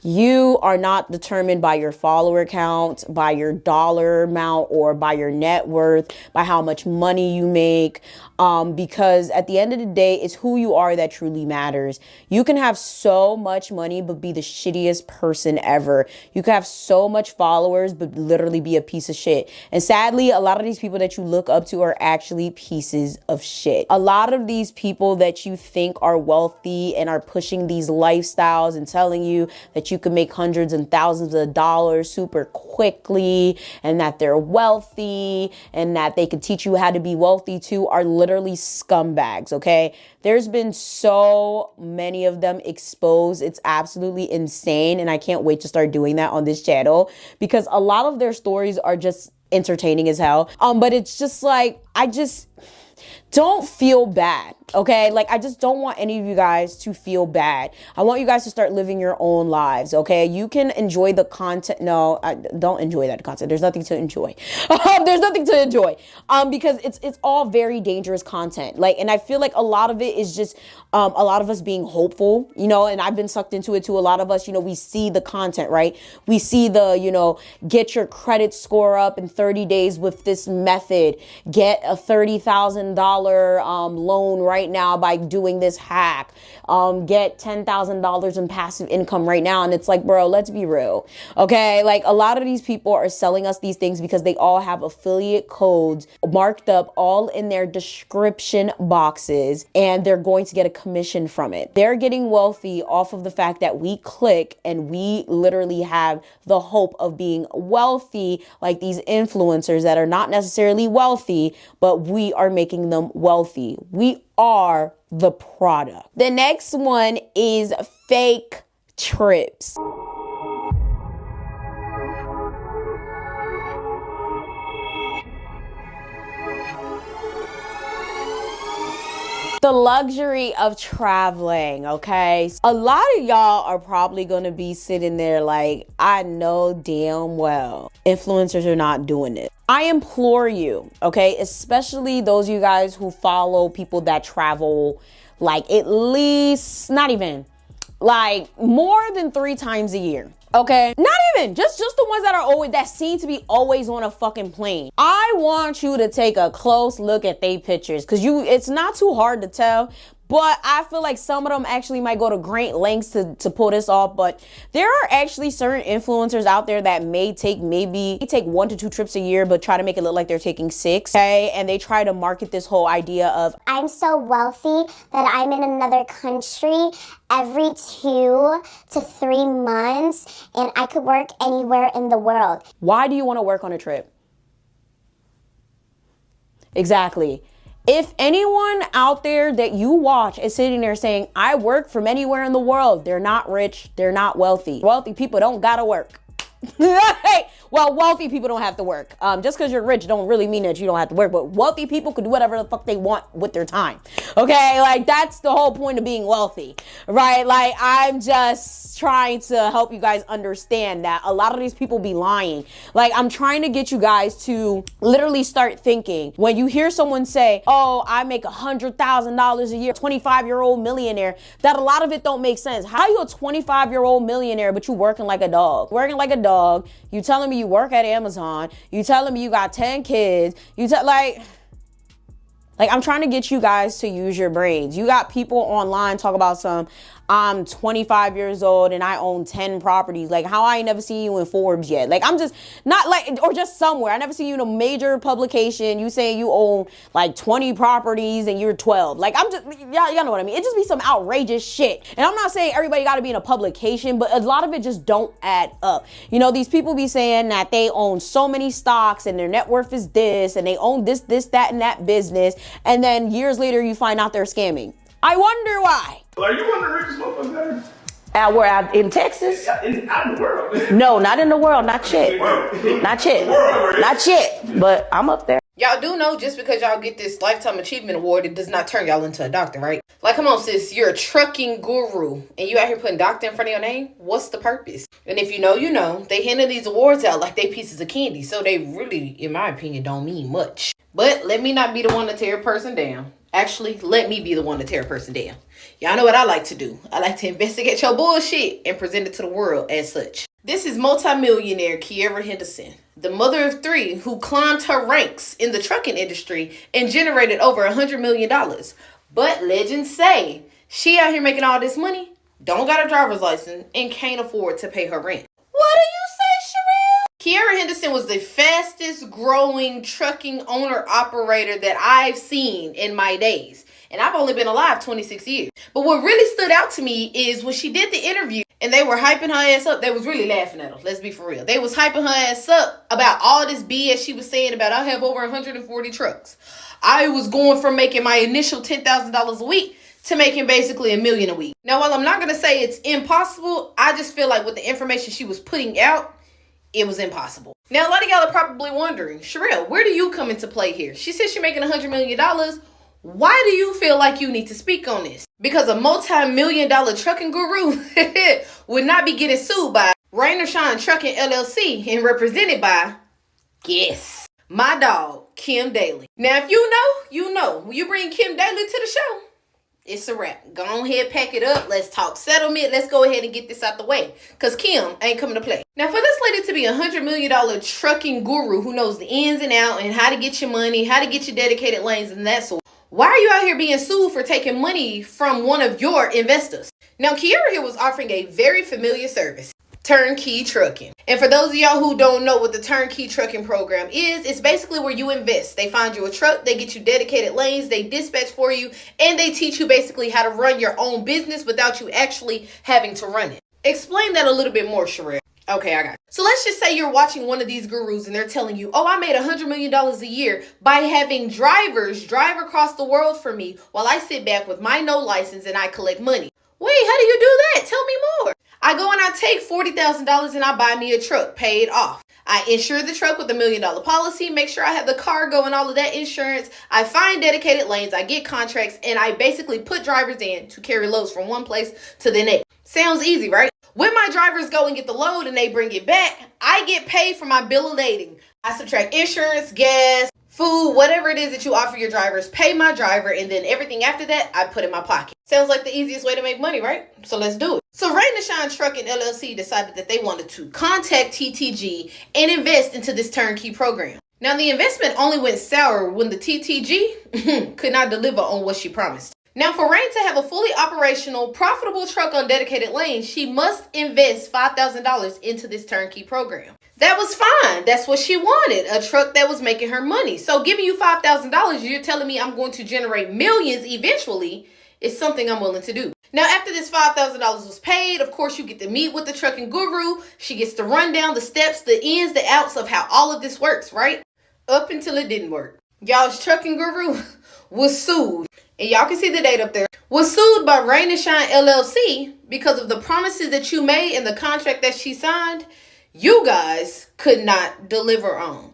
you are not determined by your follower count, by your dollar amount, or by your net worth, by how much money you make. Because at the end of the day, it's who you are that truly matters. You can have so much money, but be the shittiest person ever. You can have so much followers, but literally be a piece of shit. And sadly, a lot of these people that you look up to are actually pieces of shit. A lot of these people that you think are wealthy and are pushing these lifestyles and telling you that you can make hundreds and thousands of dollars super quickly, and that they're wealthy, and that they can teach you how to be wealthy too, are literally scumbags, okay? There's been so many of them exposed. It's absolutely insane, and I can't wait to start doing that on this channel, because a lot of their stories are just entertaining as hell. But it's just like, I just don't feel bad, okay? Like, I just don't want any of you guys to feel bad. I want you guys to start living your own lives, okay? You can enjoy the content. No, don't enjoy that content. There's nothing to enjoy. There's nothing to enjoy, because it's all very dangerous content. Like, and I feel like a lot of it is just a lot of us being hopeful, you know, and I've been sucked into it too. A lot of us, you know, we see the content, right? We see the, you know, get your credit score up in 30 days with this method, get a $30,000 loan right now by doing this hack. Get $10,000 in passive income right now. And it's like, bro, let's be real. Okay. Like a lot of these people are selling us these things because they all have affiliate codes marked up all in their description boxes, and they're going to get a commission from it. They're getting wealthy off of the fact that we click and we literally have the hope of being wealthy, like these influencers that are not necessarily wealthy, but we are making them wealthy. We are the product. The next one is fake trips. The luxury of traveling, okay? A lot of y'all are probably gonna be sitting there like, I know damn well influencers are not doing it. I implore you, okay? Especially those of you guys who follow people that travel like at least, not even, like more than 3 times a year. Okay, not even just the ones that are always, that seem to be always on a fucking plane. I want you to take a close look at they pictures, because it's not too hard to tell. But I feel like some of them actually might go to great lengths to pull this off. But there are actually certain influencers out there that may take 1 to 2 trips a year, but try to make it look like they're taking 6. Okay, and they try to market this whole idea of, I'm so wealthy that I'm in another country every 2 to 3 months, and I could work anywhere in the world. Why do you want to work on a trip? Exactly. If anyone out there that you watch is sitting there saying, I work from anywhere in the world, they're not rich, they're not wealthy. Wealthy people don't gotta work. Well, wealthy people don't have to work. Just because you're rich don't really mean that you don't have to work, but wealthy people can do whatever the fuck they want with their time. Okay, like that's the whole point of being wealthy, right? Like I'm just trying to help you guys understand that a lot of these people be lying. Like I'm trying to get you guys to literally start thinking when you hear someone say, oh, I make $100,000 a year, 25-year-old millionaire, that a lot of it don't make sense. How are you a 25-year-old millionaire, but you working like a dog? Working like a dog. You telling me you work at Amazon. You telling me you got 10 kids. Like I'm trying to get you guys to use your brains. You got people online talk about I'm 25 years old and I own 10 properties. Like how I ain't never seen you in Forbes yet. Like I'm just not like, or just somewhere. I never seen you in a major publication. You saying you own like 20 properties and you're 12. Like I'm just, y'all know what I mean? It just be some outrageous shit. And I'm not saying everybody got to be in a publication, but a lot of it just don't add up. You know, these people be saying that they own so many stocks and their net worth is this and they own this, that, and that business. And then years later you find out they're scamming. I wonder why. Are you one of the richest motherfuckers? Out in Texas? Out in the world. No, not in the world. Not yet. Not yet. Not yet. But I'm up there. Y'all do know just because y'all get this Lifetime Achievement Award, it does not turn y'all into a doctor, right? Like, come on, sis, you're a trucking guru, and you out here putting doctor in front of your name? What's the purpose? And if you know, you know. They handing these awards out like they pieces of candy, so they really, in my opinion, don't mean much. But let me not be the one to tear a person down. Actually, let me be the one to tear a person down. Y'all know what I like to do. I like to investigate your bullshit and present it to the world as such. This is multimillionaire Kiera Henderson, the mother of 3 who climbed her ranks in the trucking industry and generated over $100 million. But legends say she out here making all this money, don't got a driver's license, and can't afford to pay her rent. What do you say, Sherelle? Kiera Henderson was the fastest growing trucking owner operator that I've seen in my days. And I've only been alive 26 years. But what really stood out to me is when she did the interview and they were hyping her ass up, they was really laughing at her. Let's be for real. They was hyping her ass up about all this BS she was saying about I have over 140 trucks. I was going from making my initial $10,000 a week to making basically $1 million a week. Now, while I'm not going to say it's impossible, I just feel like with the information she was putting out, it was impossible. Now, a lot of y'all are probably wondering, Sherelle, where do you come into play here? She says she's making $100 million. Why do you feel like you need to speak on this? Because a multi-million-dollar trucking guru would not be getting sued by Rain or Shine Trucking LLC and represented by, guess, my dog, Kim Daly. Now, if you know, you know. When you bring Kim Daly to the show, it's a wrap. Go ahead, pack it up. Let's talk settlement. Let's go ahead and get this out the way. Because Kim ain't coming to play. Now, for this lady to be $100 million trucking guru who knows the ins and outs and how to get your money, how to get your dedicated lanes and that sort, Why are you out here being sued for taking money from one of your investors? Now, Kiara here was offering a very familiar service. Turnkey trucking. And for those of y'all who don't know what the turnkey trucking program is, it's basically where you invest. They find you a truck, they get you dedicated lanes, they dispatch for you, and they teach you basically how to run your own business without you actually having to run it. Explain that a little bit more, Sherelle. Okay, I got it. So let's just say you're watching one of these gurus and they're telling you, oh, I made $100 million a year by having drivers drive across the world for me while I sit back with my no license and I collect money. Wait, how do you do that? Tell me more. I go and I take $40,000 and I buy me a truck paid off. I insure the truck with $1 million policy, make sure I have the cargo and all of that insurance. I find dedicated lanes, I get contracts, and I basically put drivers in to carry loads from one place to the next. Sounds easy, right? When my drivers go and get the load and they bring it back, I get paid for my bill of lading. I subtract insurance, gas, food, whatever it is that you offer your drivers, pay my driver, and then everything after that, I put in my pocket. Sounds like the easiest way to make money, right? So let's do it. So Rain and Shine Trucking LLC decided that they wanted to contact TTG and invest into this turnkey program. Now, the investment only went sour when the TTG could not deliver on what she promised. Now, for Rain to have a fully operational, profitable truck on dedicated lanes, she must invest $5,000 into this turnkey program. That was fine. That's what she wanted, a truck that was making her money. So giving you $5,000, you're telling me I'm going to generate millions eventually, is something I'm willing to do. Now, after this $5,000 was paid, of course, you get to meet with the trucking guru. She gets to run down the steps, the ins, the outs of how all of this works, right? Up until it didn't work. Y'all's trucking guru was sued. And y'all can see the date up there. Was sued by Rain and Shine LLC because of the promises that you made and the contract that she signed, you guys could not deliver on.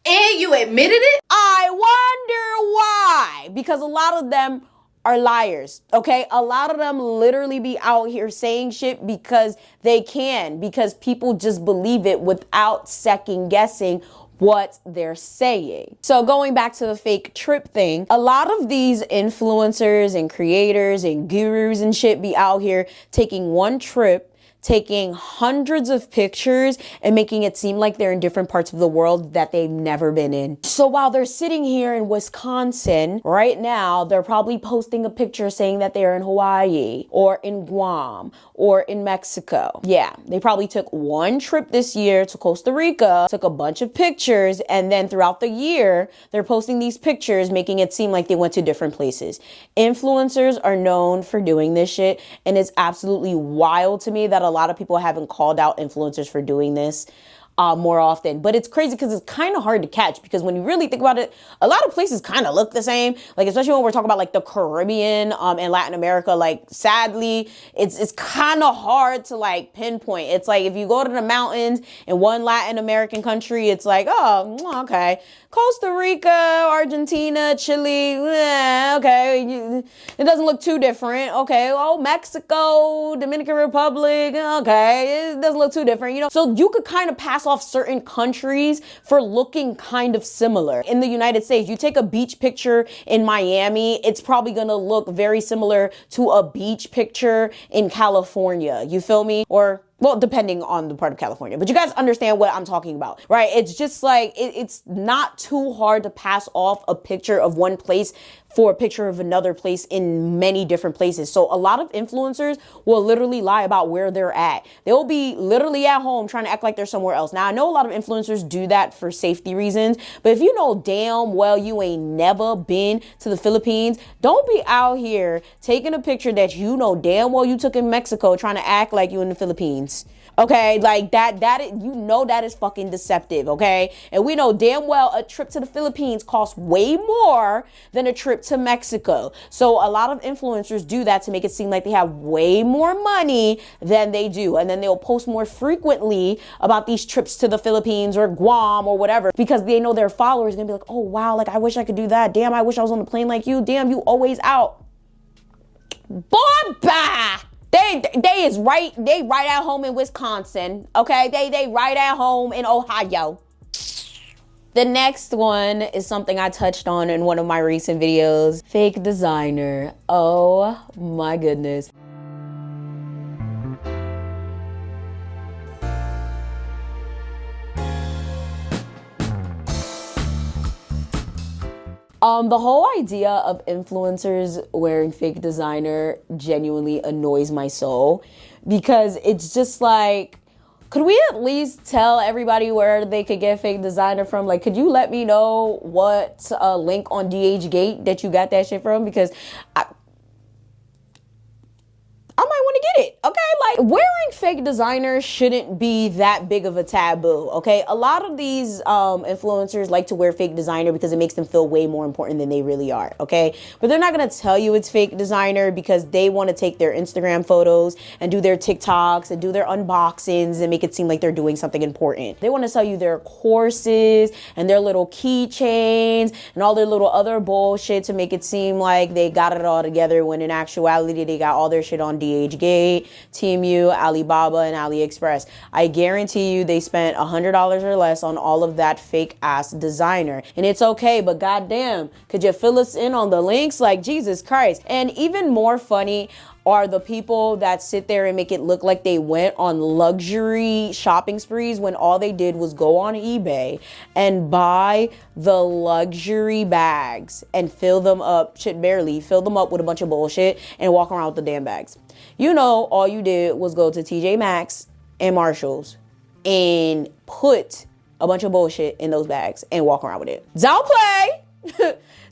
And you admitted it? I wonder why. Because a lot of them are liars, okay? A lot of them literally be out here saying shit because they can, because people just believe it without second guessing what they're saying. So going back to the fake trip thing, a lot of these influencers and creators and gurus and shit be out here taking one trip, taking hundreds of pictures and making it seem like they're in different parts of the world that they've never been in. So while they're sitting here in Wisconsin right now, they're probably posting a picture saying that they're in Hawaii or in Guam or in Mexico. Yeah, they probably took one trip this year to Costa Rica, took a bunch of pictures, and then throughout the year, they're posting these pictures, making it seem like they went to different places. Influencers are known for doing this shit, and it's absolutely wild to me that a lot of people haven't called out influencers for doing this more often. But it's crazy because it's kind of hard to catch, because when you really think about it, a lot of places kind of look the same. Like, especially when we're talking about like the Caribbean and Latin America, like sadly, it's kind of hard to like pinpoint. It's like if you go to the mountains in one Latin American country, it's like, oh, okay. Costa Rica, Argentina, Chile, okay, it doesn't look too different. Okay, oh, Mexico, Dominican Republic, okay, it doesn't look too different, you know? So you could kind of pass off certain countries for looking kind of similar. In the United States, you take a beach picture in Miami, it's probably gonna look very similar to a beach picture in California. You feel me? Or, well, depending on the part of California, but you guys understand what I'm talking about, right? It's just like, it's not too hard to pass off a picture of one place for a picture of another place in many different places. So a lot of influencers will literally lie about where they're at. They'll be literally at home trying to act like they're somewhere else. Now, I know a lot of influencers do that for safety reasons, but if you know damn well you ain't never been to the Philippines, don't be out here taking a picture that you know damn well you took in Mexico trying to act like you in the Philippines. Okay, like that you know that is fucking deceptive, okay? And we know damn well a trip to the Philippines costs way more than a trip to Mexico. So a lot of influencers do that to make it seem like they have way more money than they do. And then they'll post more frequently about these trips to the Philippines or Guam or whatever, because they know their followers are gonna be like, oh wow, like I wish I could do that. Damn, I wish I was on the plane like you. Damn, you always out. Bomba! They right at home in Wisconsin, okay? They right at home in Ohio. The next one is something I touched on in one of my recent videos. Fake designer. Oh my goodness. The whole idea of influencers wearing fake designer genuinely annoys my soul, because it's just like, could we at least tell everybody where they could get fake designer from? Like, could you let me know what link on DHgate that you got that shit from? Because I might want to get it, okay? Like, wearing fake designer shouldn't be that big of a taboo, okay? A lot of these influencers like to wear fake designer because it makes them feel way more important than they really are, okay? But they're not gonna tell you it's fake designer because they want to take their Instagram photos and do their TikToks and do their unboxings and make it seem like they're doing something important. They want to sell you their courses and their little keychains and all their little other bullshit to make it seem like they got it all together, when in actuality they got all their shit on DHgate, Temu, Alibaba, and AliExpress. I guarantee you they spent $100 or less on all of that fake ass designer. And it's okay, but goddamn, could you fill us in on the links? Like, Jesus Christ. And even more funny are the people that sit there and make it look like they went on luxury shopping sprees when all they did was go on eBay and buy the luxury bags and fill them up, fill them up with a bunch of bullshit and walk around with the damn bags. You know, all you did was go to TJ Maxx and Marshall's and put a bunch of bullshit in those bags and walk around with it. Don't play.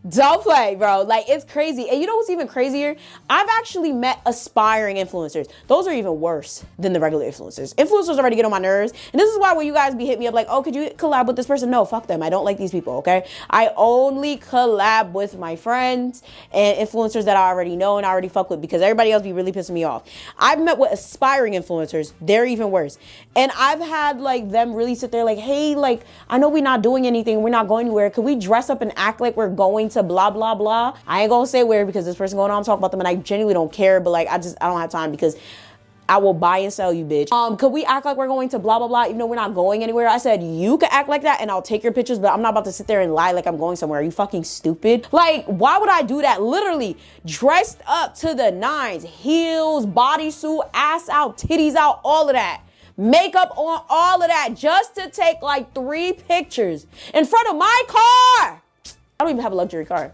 Don't play, bro. Like, it's crazy. And you know what's even crazier? I've actually met aspiring influencers. Those are even worse than the regular influencers. Influencers already get on my nerves. And this is why when you guys be hitting me up like, oh, could you collab with this person? No, fuck them. I don't like these people, okay? I only collab with my friends and influencers that I already know and I already fuck with, because everybody else be really pissing me off. I've met with aspiring influencers. They're even worse. And I've had like them really sit there like, hey, like, I know we're not doing anything. We're not going anywhere. Could we dress up and act like we're going to blah, blah, blah? I ain't gonna say where because this person going on, I'm talking about them and I genuinely don't care, but like, I don't have time because I will buy and sell you, bitch. Could we act like we're going to blah, blah, blah, even though we're not going anywhere? I said, you can act like that and I'll take your pictures, but I'm not about to sit there and lie like I'm going somewhere. Are you fucking stupid? Like, why would I do that? Literally dressed up to the nines, heels, bodysuit, ass out, titties out, all of that. Makeup on, all of that, just to take like 3 pictures in front of my car. I don't even have a luxury car.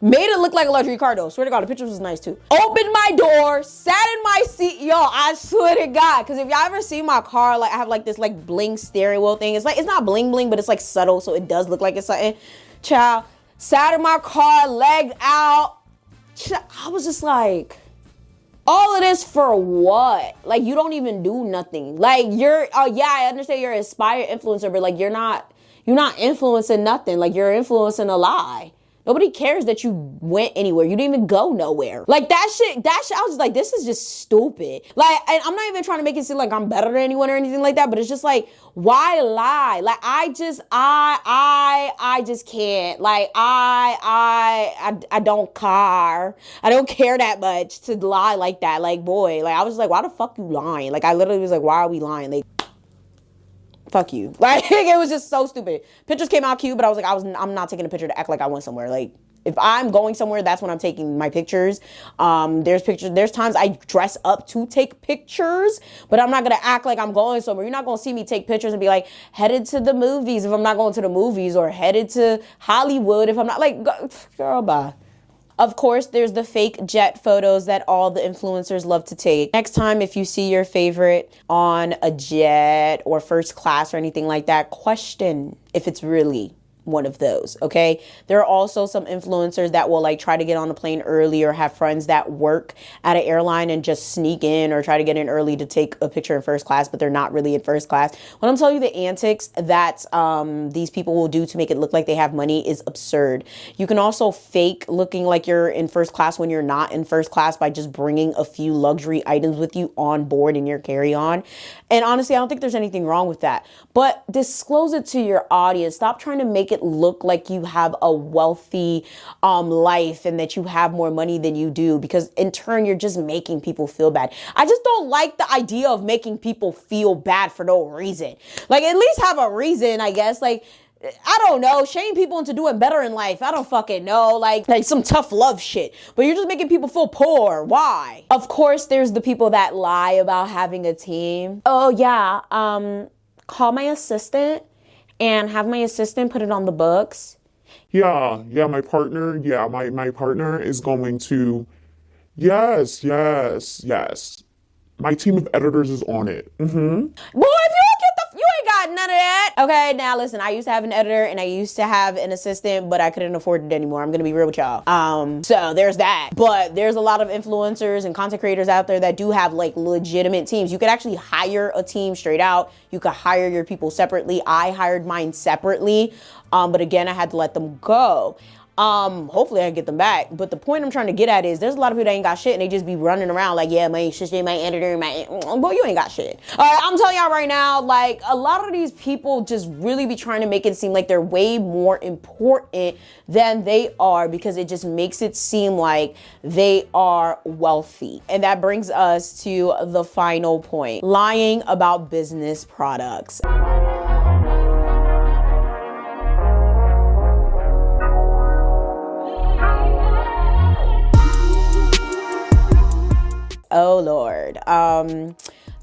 Made it look like a luxury car though. Swear to God, the picture was nice too. Opened my door, sat in my seat. Yo, I swear to God. Because if y'all ever see my car, like I have like this like bling steering wheel thing. It's like, it's not bling bling, but it's like subtle. So it does look like it's something. Child, sat in my car, legged out. I was just like, all of this for what? Like, you don't even do nothing. Like, you're, oh yeah, I understand you're an aspired influencer, but like, you're not influencing nothing. Like, you're influencing a lie. Nobody cares that you went anywhere. You didn't even go nowhere. Like, that shit, I was just like, this is just stupid. Like, and I'm not even trying to make it seem like I'm better than anyone or anything like that, but it's just like, why lie? Like, I just can't. Like, I don't care. I don't care that much to lie like that. Like, boy, like, I was like, why the fuck you lying? Like, I literally was like, why are we lying? Like, fuck you. Like, it was just so stupid. Pictures came out cute, but I was like, I'm not taking a picture to act like I went somewhere. Like, if I'm going somewhere, that's when I'm taking my pictures. There's times I dress up to take pictures, but I'm not gonna act like I'm going somewhere. You're not gonna see me take pictures and be like, headed to the movies if I'm not going to the movies, or headed to Hollywood if I'm not, like, girl, bye. Of course, there's the fake jet photos that all the influencers love to take. Next time, if you see your favorite on a jet or first class or anything like that, question if it's really one of those, okay? There are also some influencers that will like try to get on the plane early, or have friends that work at an airline and just sneak in or try to get in early to take a picture in first class, but they're not really in first class. When I'm telling you the antics that these people will do to make it look like they have money is absurd. You can also fake looking like you're in first class when you're not in first class by just bringing a few luxury items with you on board in your carry-on. And honestly, I don't think there's anything wrong with that. But disclose it to your audience. Stop trying to make it look like you have a wealthy life and that you have more money than you do, because in turn, you're just making people feel bad. I just don't like the idea of making people feel bad for no reason. Like, at least have a reason, I guess. Like, I don't know, shame people into doing better in life. I don't fucking know, like some tough love shit. But you're just making people feel poor. Why? Of course, there's the people that lie about having a team. Oh yeah, call my assistant and have my assistant put it on the books. Yeah, my partner, my partner is going to, yes. My team of editors is on it. Boy, if you ain't got none of that. Okay, now listen, I used to have an editor and I used to have an assistant, but I couldn't afford it anymore. I'm gonna be real with y'all. So there's that. But there's a lot of influencers and content creators out there that do have like legitimate teams. You could actually hire a team straight out. You could hire your people separately. I hired mine separately, but again, I had to let them go. Hopefully I get them back. But the point I'm trying to get at is there's a lot of people that ain't got shit and they just be running around like, yeah, my assistant, my editor, boy, you ain't got shit. All right, I'm telling y'all right now, like a lot of these people just really be trying to make it seem like they're way more important than they are because it just makes it seem like they are wealthy. And that brings us to the final point, lying about business products. Oh Lord.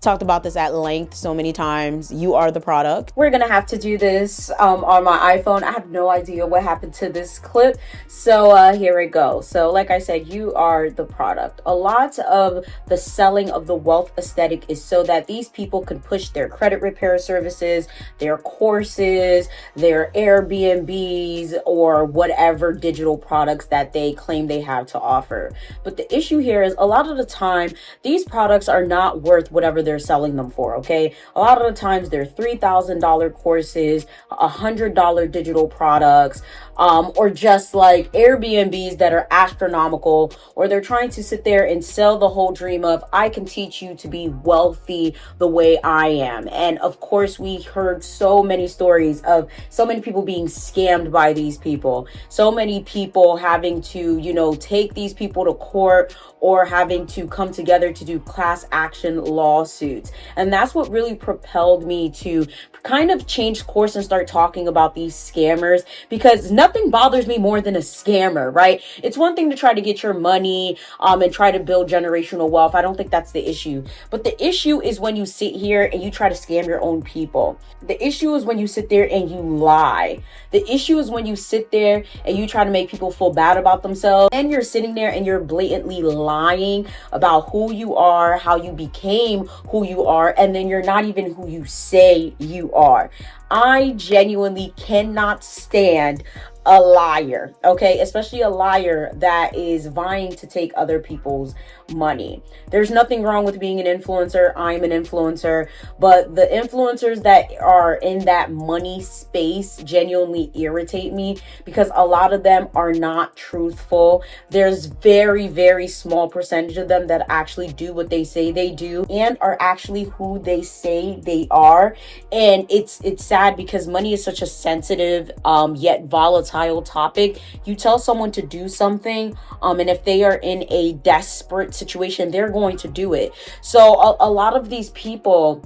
Talked about this at length so many times. You are the product. We're gonna have to do this on my iPhone. I have no idea what happened to this clip. So here it goes. So like I said, you are the product. A lot of the selling of the wealth aesthetic is so that these people can push their credit repair services, their courses, their Airbnbs, or whatever digital products that they claim they have to offer. But the issue here is a lot of the time, these products are not worth whatever they're selling them for, okay? A lot of the times they're $3,000 courses, $100 digital products, or just like Airbnbs that are astronomical, or they're trying to sit there and sell the whole dream of, I can teach you to be wealthy the way I am. And of course, we heard so many stories of so many people being scammed by these people, so many people having to, you know, take these people to court or having to come together to do class action lawsuits. And that's what really propelled me to kind of change course and start talking about these scammers, because nothing bothers me more than a scammer, right? It's one thing to try to get your money and try to build generational wealth. I don't think that's the issue. But the issue is when you sit here and you try to scam your own people. The issue is when you sit there and you lie. The issue is when you sit there and you try to make people feel bad about themselves, and you're sitting there and you're blatantly lying about who you are, how you became who you are, and then you're not even who you say you are. I genuinely cannot stand a liar, okay? Especially a liar that is vying to take other people's money. There's nothing wrong with being an influencer. I'm an influencer, but the influencers that are in that money space genuinely irritate me because a lot of them are not truthful. There's very, very small percentage of them that actually do what they say they do and are actually who they say they are. And it's sad because money is such a sensitive yet volatile topic. You tell someone to do something and if they are in a desperate situation, they're going to do it. So a lot of these people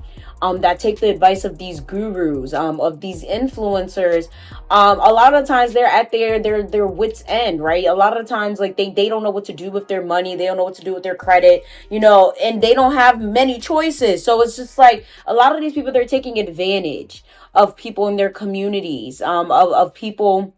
that take the advice of these gurus, of these influencers, a lot of times they're at their wits end, right? A lot of times, like they don't know what to do with their money, they don't know what to do with their credit, you know, and they don't have many choices. So it's just like a lot of these people, they're taking advantage of people in their communities, of people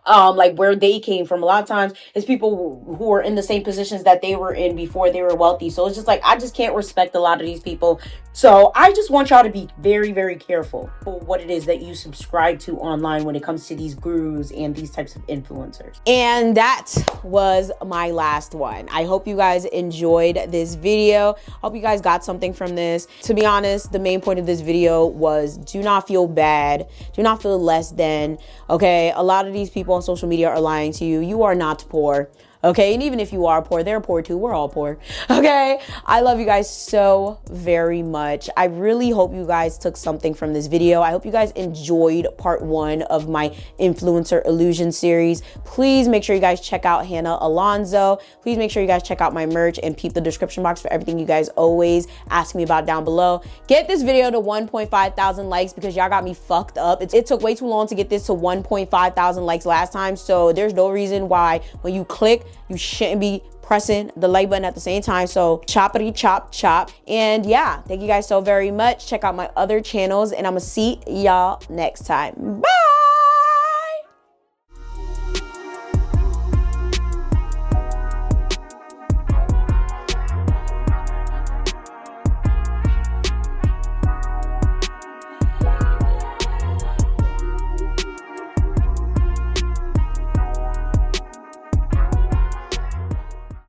like where they came from. A lot of times it's people who are in the same positions that they were in before they were wealthy. So it's just like, I just can't respect a lot of these people. So I just want y'all to be very, very careful for what it is that you subscribe to online when it comes to these gurus and these types of influencers. And that was my last one. I hope you guys enjoyed this video. Hope you guys got something from this. To be honest, the main point of this video was do not feel bad. Do not feel less than, okay? A lot of these people on social media are lying to you. You are not poor. Okay, and even if you are poor, they're poor too. We're all poor. Okay, I love you guys so very much. I really hope you guys took something from this video. I hope you guys enjoyed part 1 of my influencer illusion series. Please make sure you guys check out Hannah Alonzo. Please make sure you guys check out my merch and peep the description box for everything you guys always ask me about down below. Get this video to 1.5 thousand likes because y'all got me fucked up. It took way too long to get this to 1.5 thousand likes last time, so there's no reason why when you click, you shouldn't be pressing the like button at the same time. So choppity chop chop. And yeah, thank you guys so very much. Check out my other channels and I'm gonna see y'all next time. Bye.